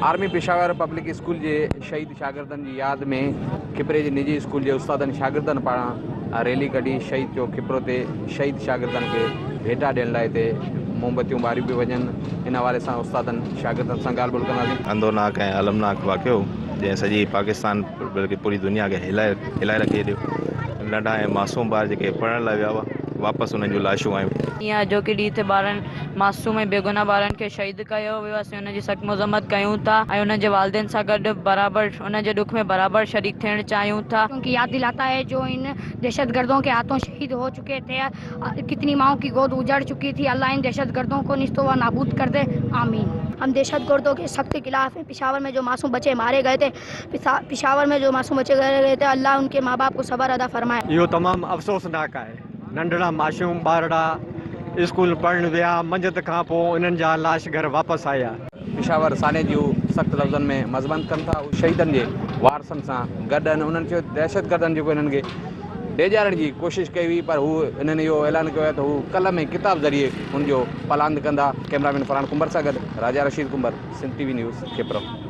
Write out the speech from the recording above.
Army Peshawar public school के शहीद शागिर्दनि की याद में खिपरे के निजी स्कूल के उस्तादनि शागिर्दनि पारां रैली कढी शहीद जो खिपरो ते शहीद शागिर्दनि के भेटा ॾियण लाइ हिते मोमबत्तियूं ॿारियूं पियूं वञनि। इन हवाले सां उस्तादनि शागिर्दनि सां ॻाल्हि ॿोल कंदासीं। अंदोनाक ऐं अलमनाक वाक़ियो जंहिं सॼी पाकिस्तान बल्कि पूरी दुनिया खे हिलाए रखी ॾियो। नंढा ऐं मासूम ॿार जेके पढ़ण लाइ विया हुआ वापसि उन्हनि जूं लाशूं आयूं। ईअं जो कि ॾींहं ते ॿारनि मासूम ऐं बेगुनाह ॿारनि खे शहीद कयो वियो। असीं उनजी सख़्त मज़म्मत कयूं था ऐं उन्हनि जे वालिदैन सां गॾु बराबरि उन्हनि जे ॾुख में बराबरि शरीक थियण चाहियूं था। क्योंकि याद दिलाता है जो इन दहशतगर्दों के हाथों शहीद हो चुके थे। कितनी माओं की गोद उजड़ चुकी थी। अल्लाह इन दहशतगर्दों को निस्तो व नाबूद कर दे, आमीन। हम दहशतगर्दों के सख्त खिलाफ हैं। पेशावर में जो मासूम बच्चे मारे गए थे, पेशावर में जो मासूम बच्चे गए थे, अल्लाह उनके माँ बाप को सब्र अदा फरमाए। इहो तमामु अफ़सोसनाक आहे। नंढड़ा मासूम ॿारड़ा स्कूल पढ़ण विया, मंझंदि खां पोइ इन्हनि जा लाश घर वापसि आया। पेशावर साने जूं सख़्त लफ़्ज़नि में मज़म्मत कनि था। शहीदनि जे वारसनि सां गॾु आहिनि। उन्हनि चयो दहशतगर्दनि जेको इन्हनि खे डेॼारण जी कोशिशि कई हुई, पर हू इन्हनि इहो ऐलान कयो आहे त हू कलम ऐं किताब ज़रिए हुनजो पलांद कंदा। कैमरामैन फरहान कुंबर सां गॾु राजा Rashid comber, Sindh TV news, खिपरो।